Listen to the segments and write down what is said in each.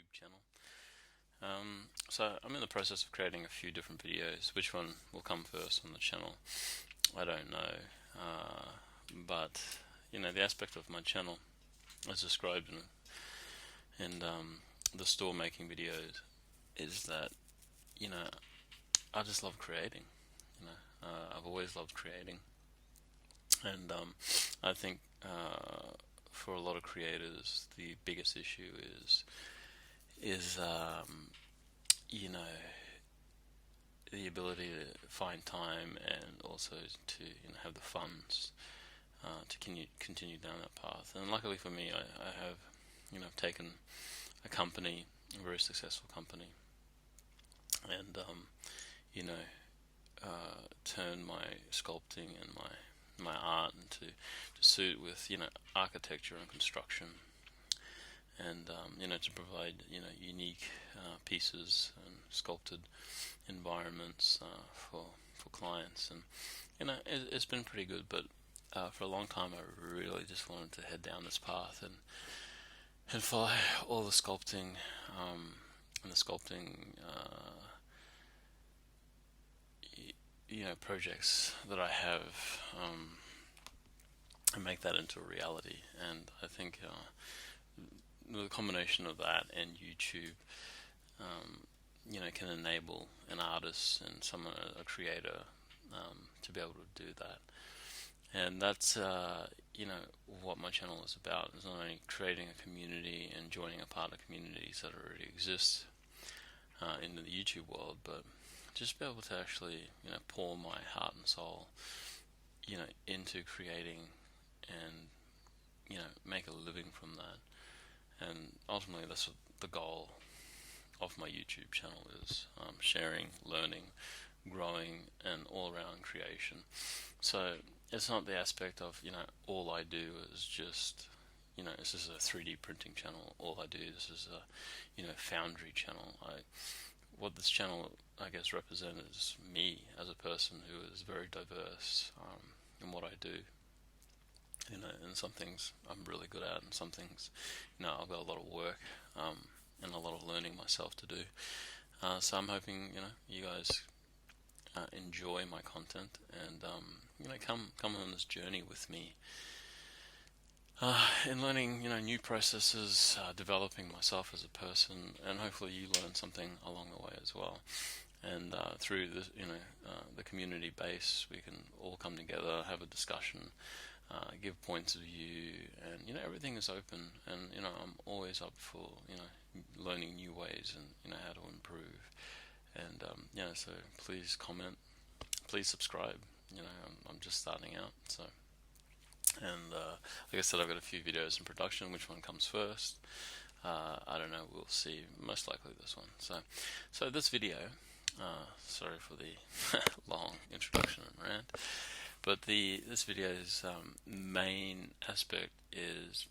YouTube channel. So I'm in the process of creating a few different videos. Which one will come first on the channel, I don't know. But the aspect of my channel, as described in the store making videos, is that I just love creating. I've always loved creating, and I think for a lot of creators, the biggest issue is you know the ability to find time and also to have the funds to continue down that path. And luckily for me, I have taken a company, a very successful company, and turned my sculpting and my art into to suit with architecture and construction, and to provide unique pieces and sculpted environments for clients. And it's been pretty good, but for a long time I really just wanted to head down this path and follow all the sculpting and the sculpting projects that I have, and make that into a reality. And I think the combination of that and YouTube can enable an artist and someone, a creator, to be able to do that. And that's what my channel is about. It's not only creating a community and joining a part of communities that already exist in the YouTube world, but just be able to actually pour my heart and soul into creating and make a living from that. And ultimately that's what the goal of my YouTube channel is: sharing, learning, growing, and all around creation. So it's not the aspect of all I do is just this is a 3D printing channel. All I do, this is a foundry channel. What this channel, I guess, represents is me as a person who is very diverse in what I do. And some things I'm really good at, and some things I've got a lot of work and a lot of learning myself to do. So I'm hoping you guys enjoy my content and come on this journey with me in learning new processes, developing myself as a person, and hopefully you learn something along the way as well. And through the community base, we can all come together, have a discussion, give points of view, and everything is open. And I'm always up for learning new ways and how to improve. And so please comment, please subscribe. I'm just starting out, so. And like I said, I've got a few videos in production. Which one comes first? I don't know. We'll see. Most likely this one. So this video. Sorry for the long introduction and rant. But this video's main aspect is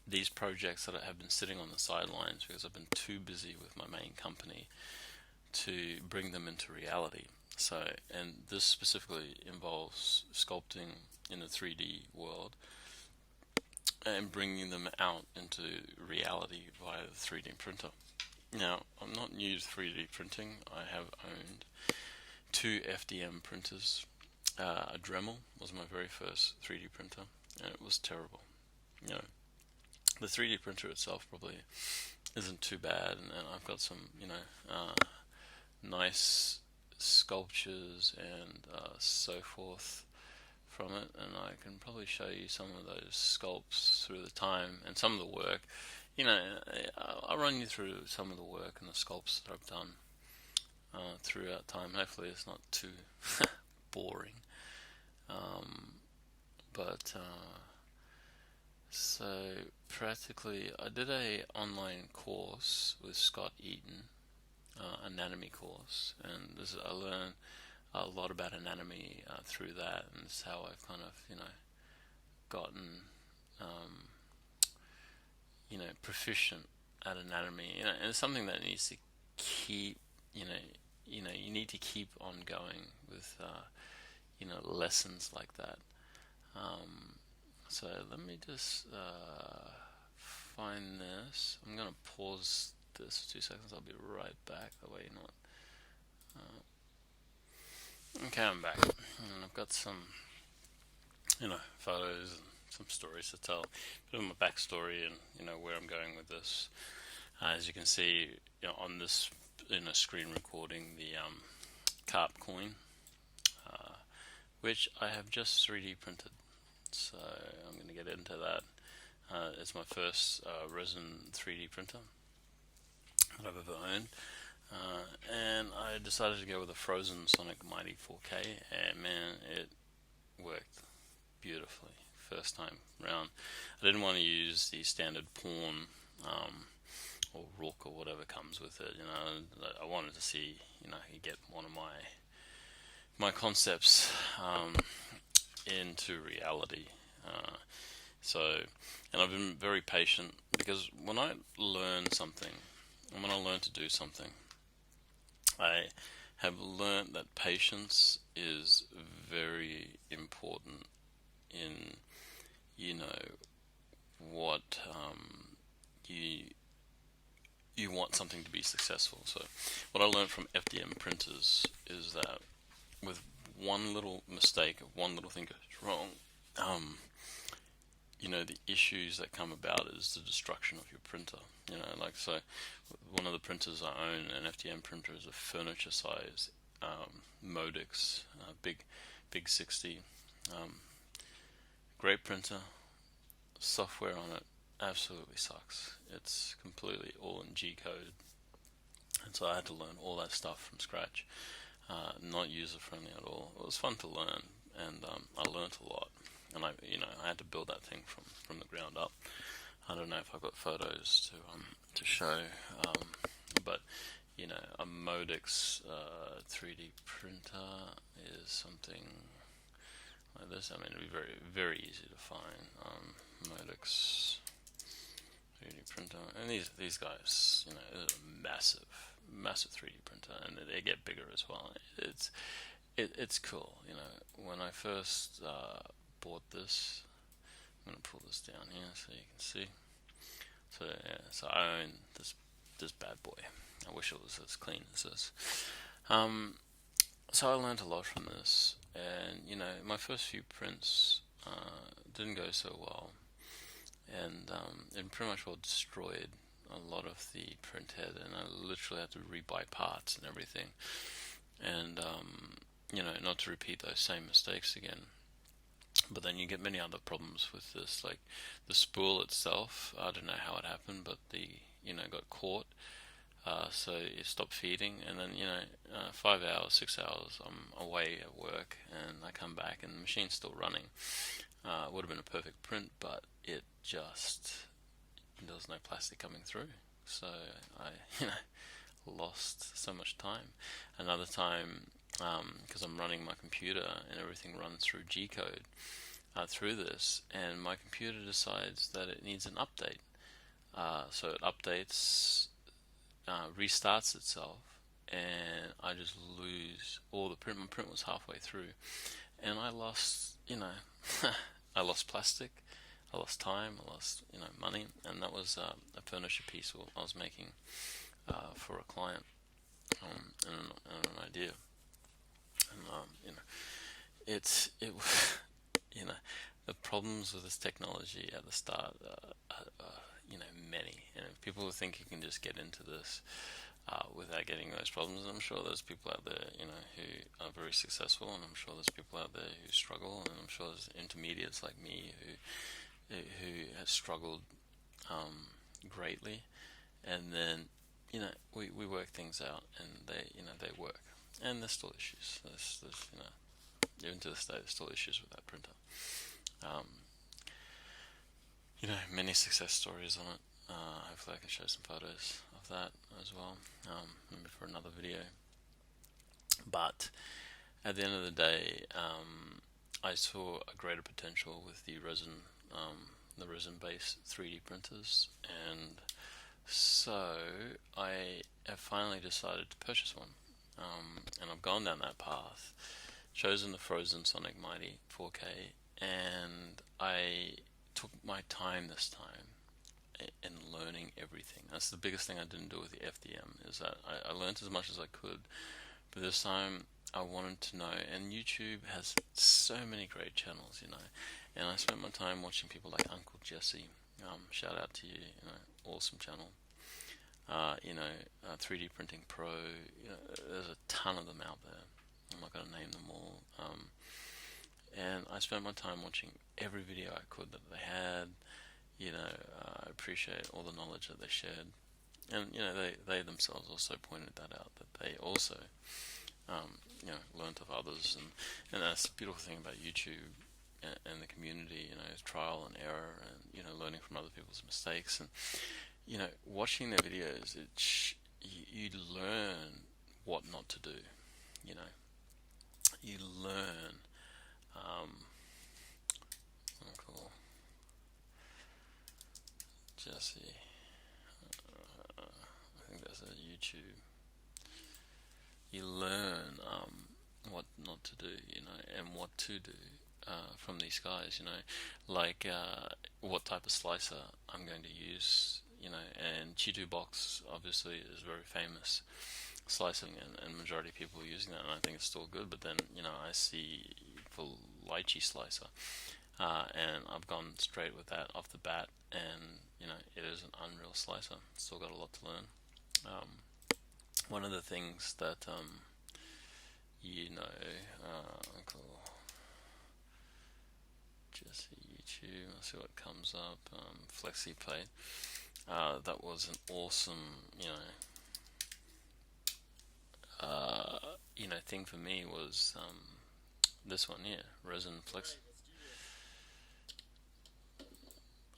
these projects that have been sitting on the sidelines because I've been too busy with my main company to bring them into reality. So, and this specifically involves sculpting in the 3D world and bringing them out into reality via the 3D printer. Now, I'm not new to 3D printing. I have owned 2 FDM printers. A Dremel was my very first 3D printer, and it was terrible. The 3D printer itself probably isn't too bad, and I've got some, nice sculptures and so forth from it, and I can probably show you some of those sculpts through the time and some of the work. I'll run you through some of the work and the sculpts that I've done throughout time. Hopefully it's not too boring. But so practically I did a online course with Scott Eaton, anatomy course, and I learned a lot about anatomy through that, and it's how I've kind of gotten proficient at anatomy. And it's something that needs to keep you need to keep on going with lessons like that. So let me just find this. I'm going to pause this for 2 seconds. I'll be right back. That way you're not. Okay, I'm back, and I've got some, photos and some stories to tell. A bit of my backstory and where I'm going with this. As you can see, on this screen recording, the carp coin, which I have just 3D printed. So I'm going to get into that. It's my first resin 3D printer that I've ever owned. And I decided to go with a frozen Sonic Mighty 4K, and man, it worked beautifully first time round. I didn't want to use the standard pawn or rook or whatever comes with it. I wanted to see, get one of my concepts into reality. And I've been very patient, because when I learn something, and when I learn to do something, I have learned that patience is very important in, what you want something to be successful. So what I learned from FDM printers is that with one little mistake, one little thing goes wrong, the issues that come about is the destruction of your printer. So one of the printers I own, an FDM printer, is a furniture size Modix, big 60. Great printer. Software on it absolutely sucks. It's completely all in G code, and so I had to learn all that stuff from scratch. Not user friendly at all. It was fun to learn, and I learned a lot. And I had to build that thing from the ground up. I don't know if I've got photos to show, but a Modix 3D printer is something like this. I mean, it'd be very, very easy to find. Modix 3D printer, and these guys, it's a massive 3D printer, and they get bigger as well. It's cool. When I first bought this, I'm going to pull this down here so you can see. So I own this bad boy. I wish it was as clean as this. So I learned a lot from this, and my first few prints didn't go so well, and it pretty much well destroyed a lot of the print head, and I literally had to rebuy parts and everything, and not to repeat those same mistakes again. But then you get many other problems with this, like the spool itself. I don't know how it happened, but got caught. So it stopped feeding, and then 5 hours, 6 hours, I'm away at work, and I come back, and the machine's still running. It would have been a perfect print, but there was no plastic coming through. So I lost so much time. Another time, because I'm running my computer and everything runs through G code through this, and my computer decides that it needs an update. So it updates, restarts itself, and I just lose all the print. My print was halfway through, and I lost, I lost plastic, I lost time, I lost, money, and that was a furniture piece I was making for a client, and an idea. And the problems with this technology at the start many, and if people think you can just get into this without getting those problems, and I'm sure there's people out there who are very successful, and I'm sure there's people out there who struggle, and I'm sure there's intermediates like me who have struggled greatty, and then we work things out, and they work. And there's still issues. There's even to this day, there's still issues with that printer. Many success stories on it. Hopefully I can show some photos of that as well, maybe for another video. But at the end of the day, I saw a greater potential with the resin-based 3D printers, and so I have finally decided to purchase one. And I've gone down that path, chosen the frozen Sonic Mighty 4K, and I took my time this time, and learning everything. That's the biggest thing I didn't do with the FDM, is that I learned as much as I could, but this time I wanted to know. And YouTube has so many great channels, and I spent my time watching people like Uncle Jesse. Shout out to you, awesome channel. 3D Printing Pro. There's a ton of them out there. I'm not going to name them all. And I spent my time watching every video I could that they had. I appreciate all the knowledge that they shared. And, they themselves also pointed that out, that they also, learned of others. And that's the beautiful thing about YouTube and the community, trial and error, and, learning from other people's mistakes. And, watching their videos, you learn what not to do. You learn. Cool. Jesse. I think that's a YouTube. You learn what not to do, and what to do from these guys, like what type of slicer I'm going to use, and Chitu Box obviously is very famous slicing, and majority of people are using that, and I think it's still good. But then, I see for lychee slicer, and I've gone straight with that off the bat, and it is an unreal slicer. Still got a lot to learn. One of the things that cool. Just YouTube. Let's see what comes up. Flexi plate. That was an awesome, thing for me was this one here, resin flex.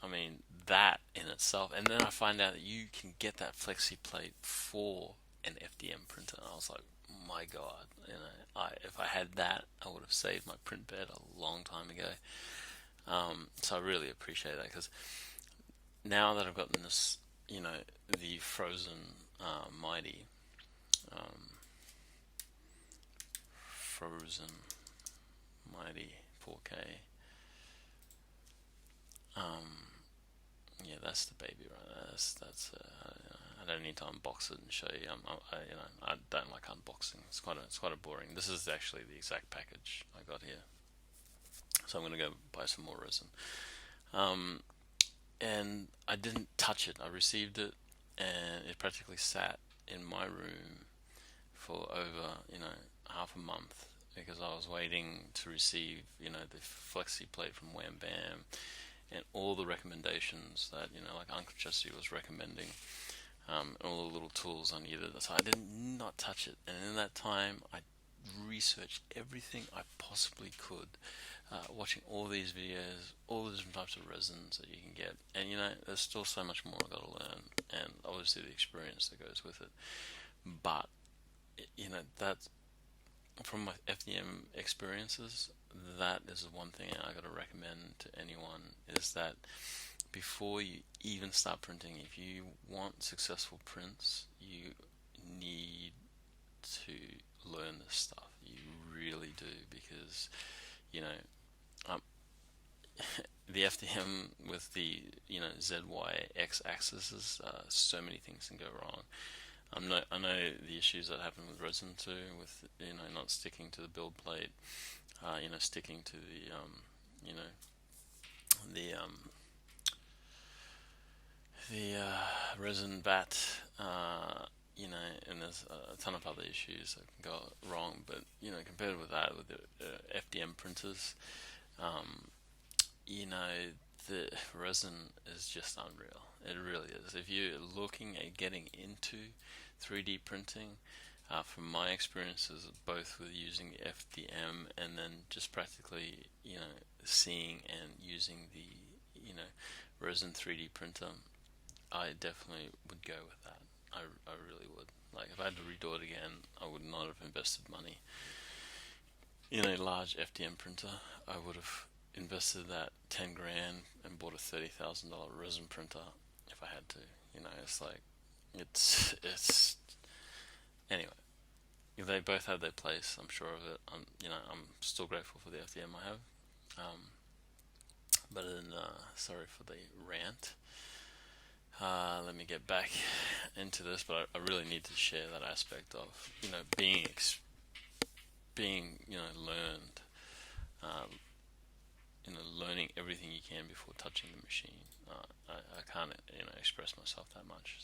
I mean, that in itself, and then I find out that you can get that flexi plate for an FDM printer. And I was like, my God, if I had that, I would have saved my print bed a long time ago. So I really appreciate that, because now that I've gotten this, the frozen Mighty, frozen Mighty 4K. Yeah, that's the baby right there. That's I don't need to unbox it and show you. I don't like unboxing. It's quite a boring. This is actually the exact package I got here. So I'm gonna go buy some more resin. And I didn't touch it. I received it, and it practically sat in my room for over half a month, because I was waiting to receive the flexi plate from Wham Bam, and all the recommendations that like Uncle Jesse was recommending, all the little tools I needed. So I did not touch it, and in that time I researched everything I possibly could, watching all these videos, all the different types of resins that you can get, and there's still so much more I've got to learn, and obviously the experience that goes with it. But that, from my FDM experiences, that is the one thing I got to recommend to anyone, is that before you even start printing, if you want successful prints, you need to learn this stuff. You really do, because the FDM with the ZY X axis, so many things can go wrong. I know the issues that happen with resin too, with not sticking to the build plate, sticking to the resin vat, and there's a ton of other issues that can go wrong. But compared with that, with the FDM printers, the resin is just unreal. It really is. If you're looking at getting into 3D printing, from my experiences, both with using the FDM and then just practically, seeing and using the, resin 3D printer, I definitely would go with that. I really would. Like, if I had to redo it again, I would not have invested money in a large FDM printer. I would have invested that 10 grand and bought a $30,000 resin printer if I had to. It's like, it's anyway. They both have their place. I'm sure of it. I'm still grateful for the FDM I have. But then, sorry for the rant. Let me get back into this, but I really need to share that aspect of, being, learned, um, learning everything you can before touching the machine. I can't, express myself that much.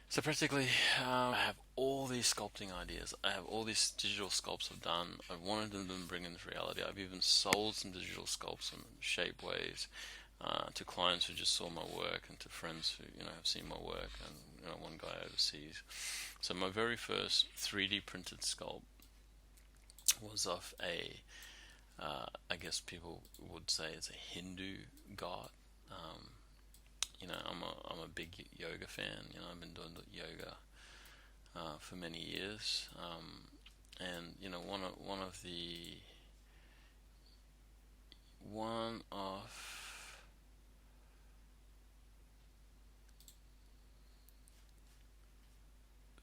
So practically, I have all these sculpting ideas. I have all these digital sculpts I've done. I wanted them to bring into reality. I've even sold some digital sculpts and shapeways to clients who just saw my work, and to friends who have seen my work, and one guy overseas. So my very first 3D printed sculpt was of I guess people would say it's a Hindu god. Um, I'm a big yoga fan. I've been doing yoga for many years, and one of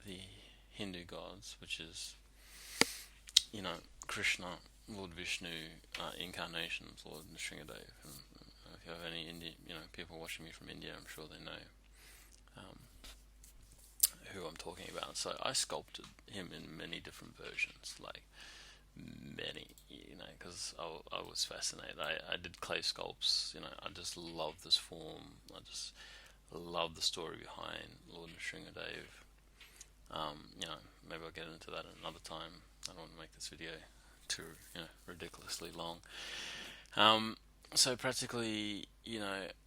the Hindu gods, which is Krishna, Lord Vishnu, incarnations, Lord Nrsingadev. And if you have any people watching me from India, I'm sure they know um, who I'm talking about. So I sculpted him in many different versions, like many, because I was fascinated. I did clay sculpts. I just love this form. I just love the story behind Lord Nrsingadev. Maybe I'll get into that another time. I don't want to make this video too, ridiculously long. So practically,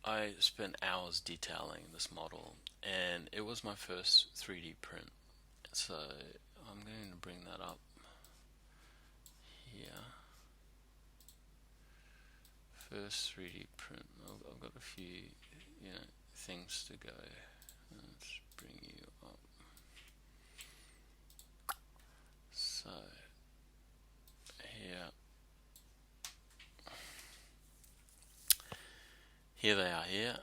I spent hours detailing this model, and it was my first 3D print. So I'm going to bring that up here. First 3D print. I've got a few, things to go. Let's bring you up. So here they are. Here,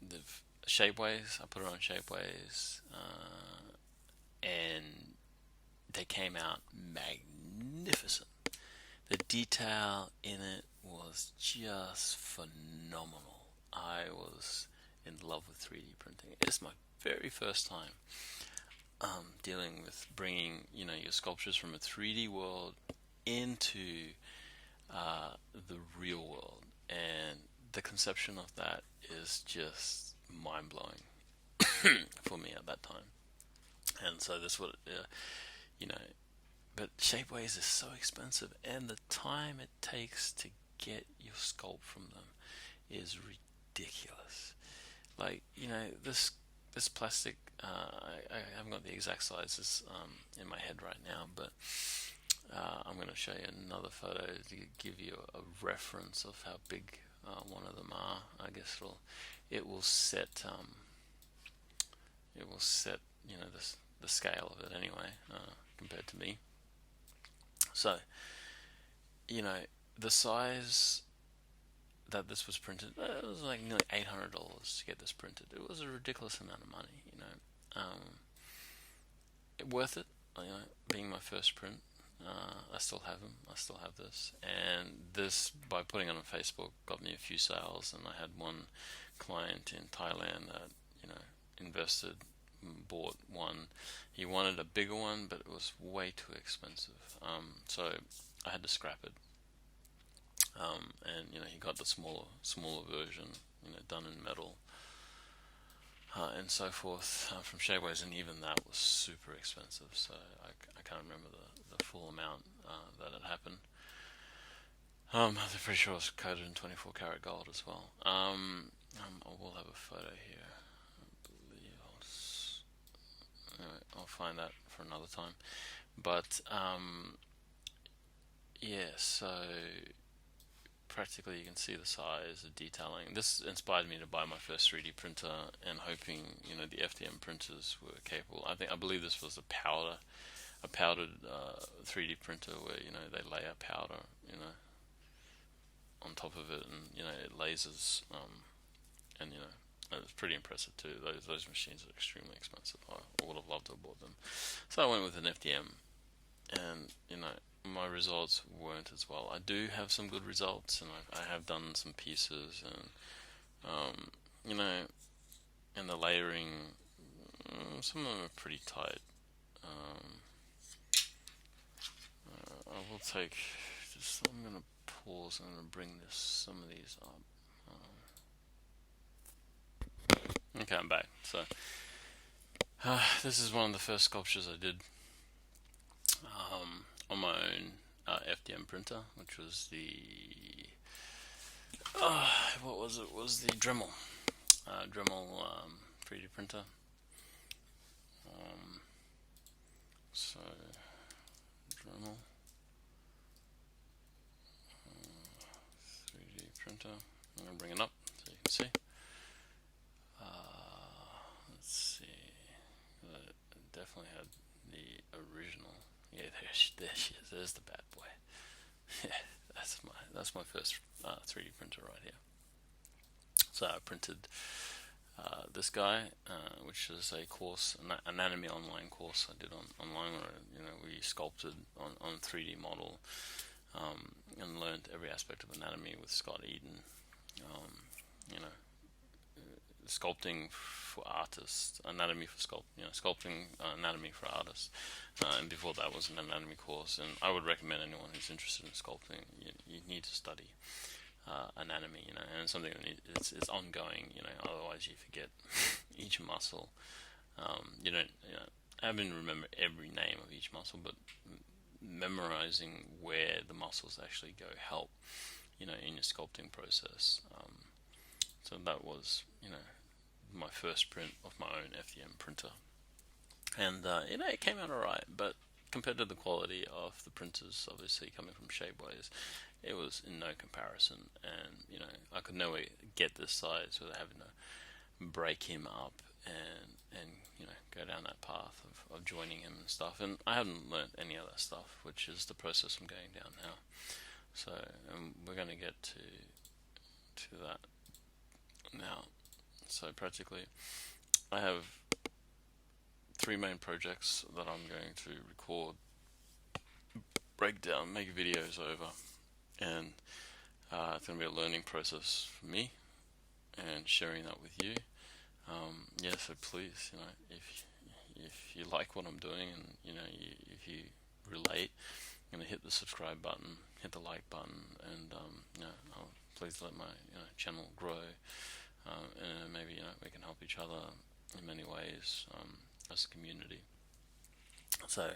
the shapeways. I put it on shapeways, and they came out magnificent. The detail in it was just phenomenal. I was in love with 3D printing. It's my very first time dealing with bringing your sculptures from a 3D world into the real world, and the conception of that is just mind-blowing for me at that time. And so this would but shapeways is so expensive, and the time it takes to get your sculpt from them is ridiculous. Like, this plastic, I haven't got the exact sizes in my head right now, but I'm going to show you another photo to give you a reference of how big one of them are. I guess it will set the scale of it anyway, compared to me. So the size that this was printed, it was like nearly $800 to get this printed. It was a ridiculous amount of money, worth it, being my first print. I still have them. I still have this, and this, by putting it on Facebook, got me a few sales. And I had one client in Thailand that invested, bought one. He wanted a bigger one, but it was way too expensive. So I had to scrap it. And he got the smaller version, done in metal, and so forth, from Shapeways, and even that was super expensive. So I can't remember the full amount that had happened. I'm pretty sure it was coated in 24 karat gold as well. I will have a photo here. I believe anyway, I'll find that for another time. But so practically you can see the size, the detailing. This inspired me to buy my first 3D printer, and hoping the FDM printers were capable. I believe this was a powdered 3D printer where they lay a powder on top of it, and it lasers, and it's pretty impressive too. Those machines are extremely expensive. I would have loved to have bought them. So I went with an FDM, and my results weren't as well. I do have some good results, and I have done some pieces, and and the layering, some of them are pretty tight. I will take just. I'm gonna pause. I'm gonna bring some of these up. Okay, I'm back. So this is one of the first sculptures I did on my own FDM printer, which was the what was it? It was the Dremel 3D printer. So Dremel 3D printer. I'm gonna bring it up so you can see. Let's see. Definitely had the original. Yeah, there she is. There's the bad boy. Yeah, that's my first 3D printer right here. So I printed this guy, which is a course, an anatomy online course I did online, where we sculpted on 3D model and learned every aspect of anatomy with Scott Eden. Sculpting for artists, anatomy for sculpting anatomy for artists, and before that was an anatomy course. And I would recommend anyone who's interested in sculpting, you need to study anatomy, and it's something that it's ongoing, otherwise you forget each muscle. You don't, I haven't remember every name of each muscle, but memorizing where the muscles actually go help, in your sculpting process. So that was, my first print of my own FDM printer, and it came out alright, but compared to the quality of the printers, obviously coming from Shapeways, it was in no comparison. And I could nowhere get this size without having to break him up and go down that path of joining him and stuff. And I haven't learnt any of that stuff, which is the process I'm going down now. So we're going to get to that now. So practically, I have 3 main projects that I'm going to record, break down, make videos over, and it's going to be a learning process for me and sharing that with you. So please, if you like what I'm doing, and if you relate, I'm going to hit the subscribe button, hit the like button, and please let my channel grow. And maybe we can help each other in many ways as a community. So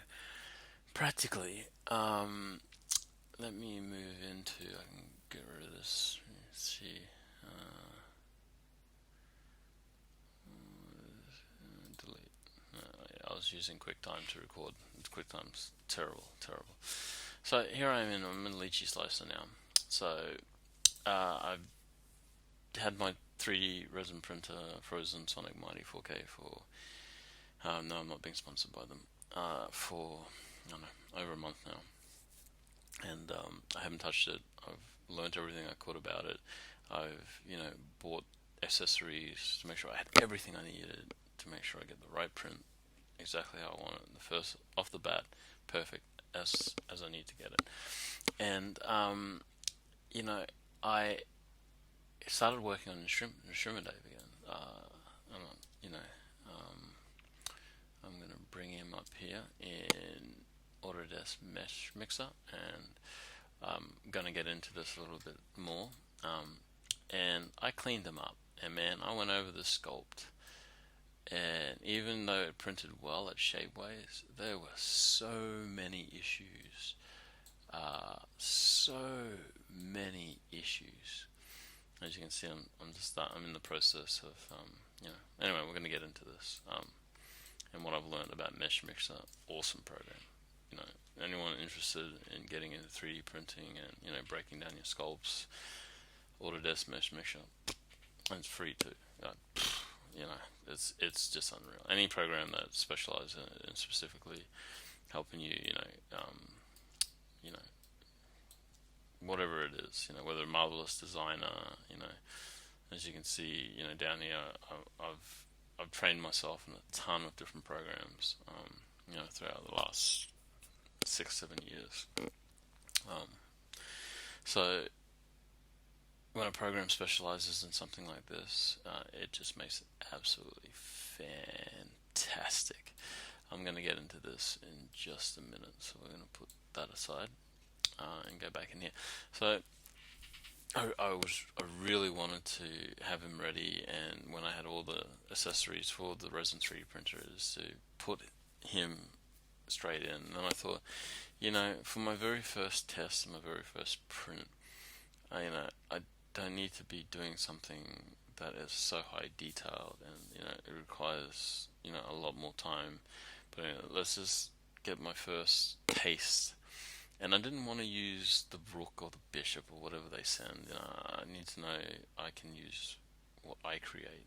practically, let me move into. I can get rid of this. Let's see. Delete. I was using QuickTime to record. QuickTime's terrible. So here I'm in Lychee Slicer now. So I've had my 3D resin printer, Frozen Sonic Mighty 4K, for no, I'm not being sponsored by them, for I don't know, over a month now, and I haven't touched it. I've learned everything I could about it. I've bought accessories to make sure I had everything I needed to make sure I get the right print exactly how I want it. The first off the bat, perfect as I need to get it, and I started working on instrument Dave again. I'm going to bring him up here in Autodesk Mesh Mixer, and I'm going to get into this a little bit more. And I cleaned them up, and man, I went over the sculpt, and even though it printed well at Shapeways, there were so many issues. As you can see, I'm in the process of Anyway, we're going to get into this. And what I've learned about Mesh Mixer, awesome program. Anyone interested in getting into 3D printing and breaking down your sculpts, Autodesk Mesh Mixer, and it's free too. It's just unreal. Any program that specializes in specifically helping you, whatever it is, whether Marvelous Designer, as you can see, down here, I've trained myself in a ton of different programs, throughout the last 6-7 years. So when a program specializes in something like this, it just makes it absolutely fantastic. I'm going to get into this in just a minute, so we're going to put that aside and go back in here. So I really wanted to have him ready, and when I had all the accessories for the resin 3D printer, is to put him straight in. And I thought, for my very first test and my very first print, I don't need to be doing something that is so high detailed, and it requires a lot more time. But let's just get my first taste. And I didn't want to use the rook or the bishop or whatever they send. I need to know I can use what I create.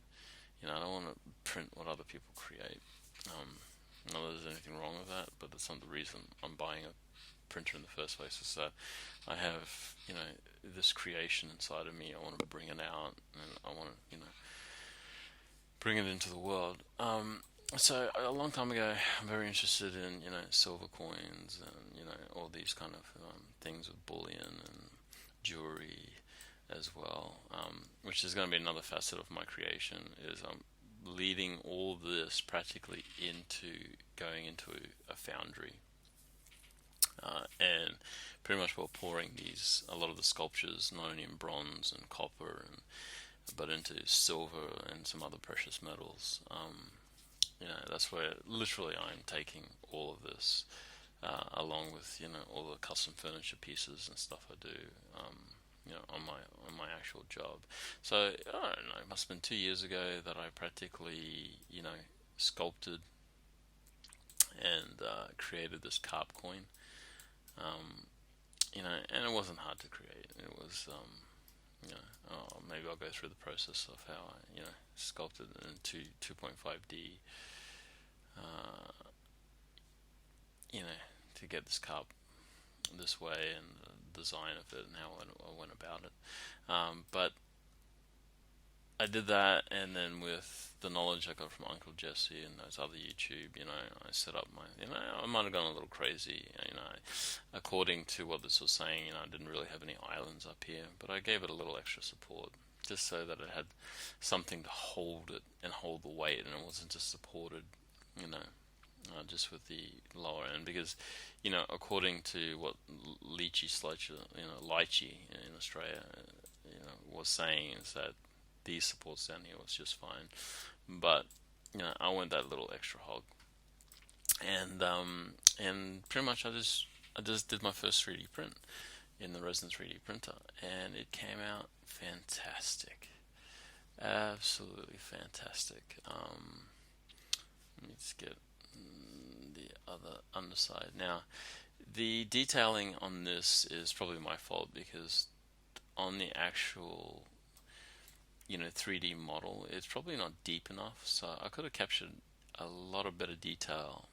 I don't want to print what other people create. Not that there's anything wrong with that, but that's not the reason I'm buying a printer in the first place. Is that I have, this creation inside of me. I want to bring it out, and I want to, bring it into the world. So a long time ago, I'm very interested in silver coins and all these kind of things with bullion and jewelry as well, which is going to be another facet of my creation. Is I'm leading all this practically into going into a foundry, and pretty much we're pouring a lot of the sculptures not only in bronze and copper but into silver and some other precious metals. That's where literally I'm taking all of this, along with all the custom furniture pieces and stuff I do, on my actual job. So I don't know, it must have been 2 years ago that I practically sculpted and created this carp coin. And it wasn't hard to create. It was maybe I'll go through the process of how I sculpted it in 2.5D. To get this carp this way, and the design of it and how I went about it. But I did that, and then with the knowledge I got from Uncle Jesse and those other YouTube, I set up my, I might have gone a little crazy, according to what this was saying, I didn't really have any islands up here, but I gave it a little extra support, just so that it had something to hold it and hold the weight, and it wasn't just supported, just with the lower end, because according to what Lychee in Australia, was saying, is that these supports down here was just fine, but I went that little extra hog, and pretty much I just did my first 3D print in the resin 3D printer, and it came out fantastic, absolutely fantastic. Let me just get the other underside. Now, the detailing on this is probably my fault, because on the actual 3D model, it's probably not deep enough, so I could have captured a lot of better detail.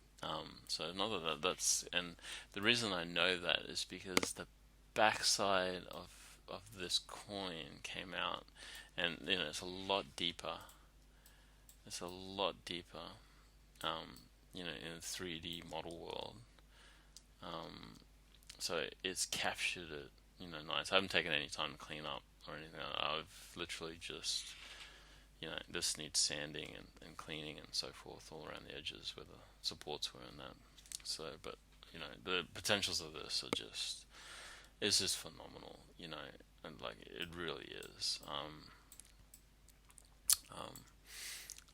So not that that's, and the reason I know that is because the backside of this coin came out, and it's a lot deeper. It's a lot deeper, in the 3D model world. So it's captured it, nice. I haven't taken any time to clean up or anything. I've literally just, this needs sanding and cleaning and so forth all around the edges where the supports were and that. So, but, the potentials of this are just, it's just phenomenal, and like, it really is.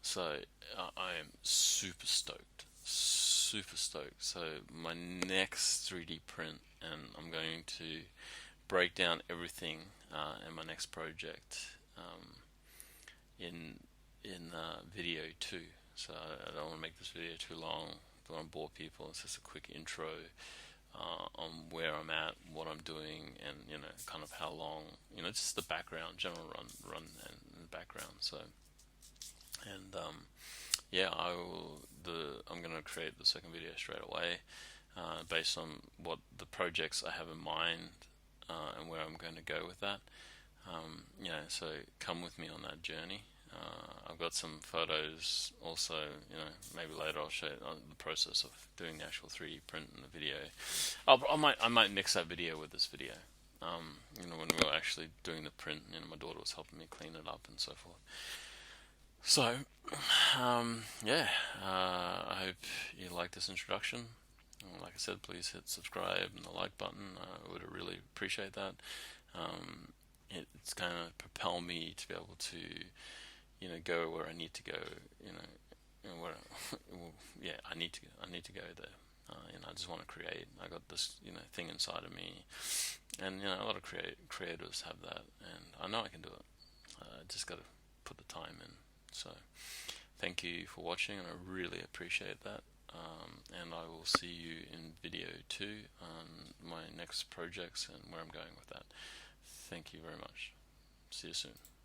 So I am super stoked. So my next 3D print, and I'm going to break down everything in my next project in video too. So I don't want to make this video too long. Don't want to bore people. It's just a quick intro on where I'm at, what I'm doing, and kind of how long. Just the background, general run, and the background. So. And I'm going to create the second video straight away, based on what the projects I have in mind, and where I'm going to go with that. So come with me on that journey. I've got some photos also, maybe later I'll show the process of doing the actual 3D print and the video. I might mix that video with this video. When we were actually doing the print, my daughter was helping me clean it up and so forth. So, yeah, I hope you like this introduction. Like I said, please hit subscribe and the like button. I would really appreciate that. It's kind of propel me to be able to, go where I need to go. Where, yeah, I need to go there. I just want to create. I got this, thing inside of me, and a lot of creators have that, and I know I can do it. I just got to put the time in. So, thank you for watching, and I really appreciate that. And I will see you in video 2 on my next projects and where I'm going with that. Thank you very much. See you soon.